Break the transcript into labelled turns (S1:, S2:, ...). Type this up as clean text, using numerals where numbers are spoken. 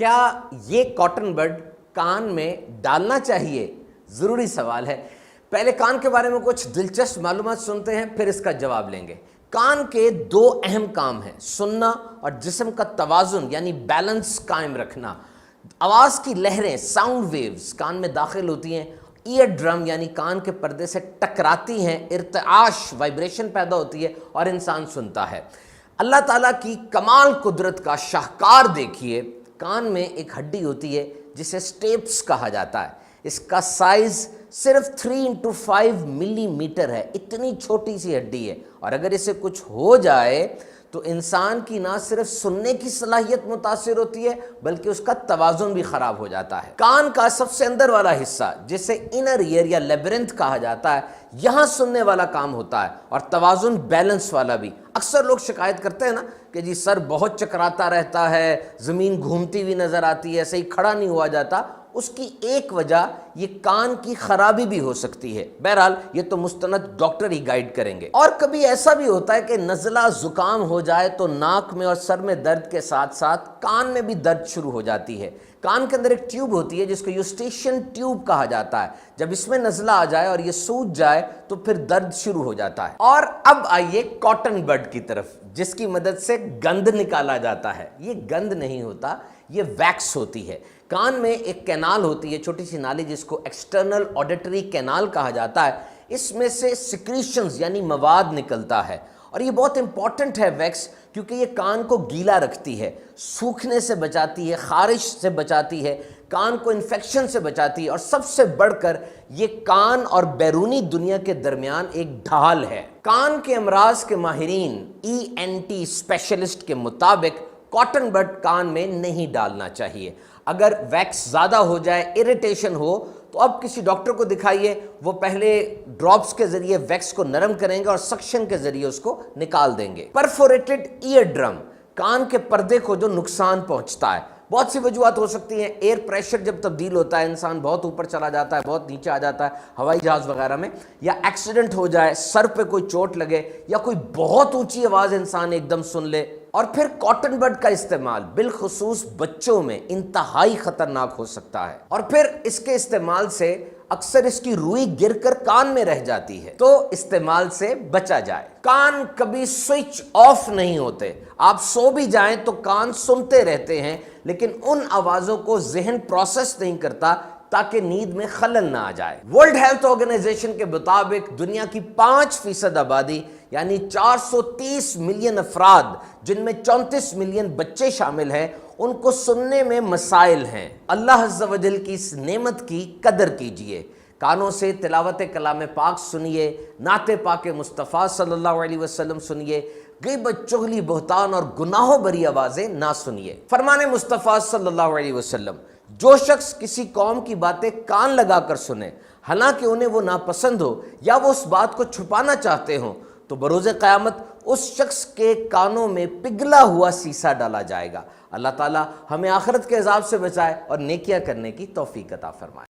S1: کیا یہ کاٹن بڈ کان میں ڈالنا چاہیے؟ ضروری سوال ہے۔ پہلے کان کے بارے میں کچھ دلچسپ معلومات سنتے ہیں، پھر اس کا جواب لیں گے۔ کان کے دو اہم کام ہیں، سننا اور جسم کا توازن یعنی بیلنس قائم رکھنا۔ آواز کی لہریں، ساؤنڈ ویوز کان میں داخل ہوتی ہیں، ایئر ڈرم یعنی کان کے پردے سے ٹکراتی ہیں، ارتعاش وائبریشن پیدا ہوتی ہے اور انسان سنتا ہے۔ اللہ تعالیٰ کی کمال قدرت کا شاہکار دیکھیے، کان میں ایک ہڈی ہوتی ہے جسے سٹیپس کہا جاتا ہے۔ اس کا سائز صرف 3x5 ملی میٹر ہے، اتنی چھوٹی سی ہڈی ہے، اور اگر اسے کچھ ہو جائے تو انسان کی نہ صرف سننے کی صلاحیت متاثر ہوتی ہے بلکہ اس کا توازن بھی خراب ہو جاتا ہے۔ کان کا سب سے اندر والا حصہ جسے انر ایئر یا لیبرنتھ کہا جاتا ہے، یہاں سننے والا کام ہوتا ہے اور توازن بیلنس والا بھی۔ اکثر لوگ شکایت کرتے ہیں نا کہ جی سر بہت چکراتا رہتا ہے، زمین گھومتی ہوئی نظر آتی ہے، صحیح کھڑا نہیں ہوا جاتا۔ اس کی ایک وجہ یہ کان کی خرابی بھی ہو سکتی ہے۔ بہرحال یہ تو مستند ڈاکٹر ہی گائیڈ کریں گے۔ اور کبھی ایسا بھی ہوتا ہے کہ نزلہ زکام ہو جائے تو ناک میں اور سر میں درد کے ساتھ ساتھ کان میں بھی درد شروع ہو جاتی ہے۔ کان کے اندر ایک ٹیوب ہوتی ہے جس کو یوسٹیشین ٹیوب کہا جاتا ہے، جب اس میں نزلہ آ جائے اور یہ سوج جائے تو پھر درد شروع ہو جاتا ہے۔ اور اب آئیے کاٹن بڈ کی طرف، جس کی مدد سے گند نکالا جاتا ہے۔ یہ گند نہیں ہوتا، یہ ویکس ہوتی ہے۔ کان میں ایک کینال ہوتی ہے، چھوٹی سی نالی، جس کو ایکسٹرنل آڈیٹری کینال کہا جاتا ہے۔ اس میں سے سیکریشنز یعنی مواد نکلتا ہے، اور یہ بہت امپورٹنٹ ہے ویکس، کیونکہ یہ کان کو گیلا رکھتی ہے، سوکھنے سے بچاتی ہے، خارش سے بچاتی ہے، کان کو انفیکشن سے بچاتی ہے، اور سب سے بڑھ کر یہ کان اور بیرونی دنیا کے درمیان ایک ڈھال ہے۔ کان کے امراض کے ماہرین ENT اسپیشلسٹ کے مطابق کاٹن بڈ کان میں نہیں ڈالنا چاہیے۔ اگر ویکس زیادہ ہو جائے، اریٹیشن ہو، تو اب کسی ڈاکٹر کو دکھائیے، وہ پہلے ڈراپس کے ذریعے ویکس کو نرم کریں گے اور سکشن کے ذریعے اس کو نکال دیں گے۔ پرفوریٹڈ ایئر ڈرم کان کے پردے کو جو نقصان پہنچتا ہے، بہت سی وجوہات ہو سکتی ہیں۔ ایئر پریشر جب تبدیل ہوتا ہے، انسان بہت اوپر چلا جاتا ہے، بہت نیچے آ جاتا ہے ہوائی جہاز وغیرہ میں، یا ایکسیڈنٹ ہو جائے، سر پہ کوئی چوٹ لگے، یا کوئی بہت اونچی آواز انسان ایک دم سن لے۔ اور پھر کاٹن بڈ کا استعمال بالخصوص بچوں میں انتہائی خطرناک ہو سکتا ہے، اور پھر اس کے استعمال سے اکثر اس کی روئی گر کر کان میں رہ جاتی ہے، تو استعمال سے بچا جائے۔ کان کبھی سوئچ آف نہیں ہوتے، آپ سو بھی جائیں تو کان سنتے رہتے ہیں، لیکن ان آوازوں کو ذہن پروسیس نہیں کرتا تاکہ نیند میں خلل نہ آ جائے۔ ورلڈ ہیلتھ آرگنائزیشن کے مطابق دنیا کی 5% آبادی یعنی 430 ملین افراد، جن میں 34 ملین بچے شامل ہیں، ان کو سننے میں مسائل ہیں۔ اللہ عز و جل کی اس نعمت کی قدر کیجئے۔ کانوں سے تلاوت کلام پاک سنیے، نعت پاک مصطفیٰ صلی اللہ علیہ وسلم سنیے، غیبت، چغلی، بہتان اور گناہوں بری آوازیں نہ سنیے۔ فرمان مصطفیٰ صلی اللہ علیہ وسلم، جو شخص کسی قوم کی باتیں کان لگا کر سنے، حالانکہ انہیں وہ ناپسند ہو یا وہ اس بات کو چھپانا چاہتے ہوں، تو بروز قیامت اس شخص کے کانوں میں پگھلا ہوا سیسا ڈالا جائے گا۔ اللہ تعالی ہمیں آخرت کے عذاب سے بچائے اور نیکیاں کرنے کی توفیق عطا فرمائے۔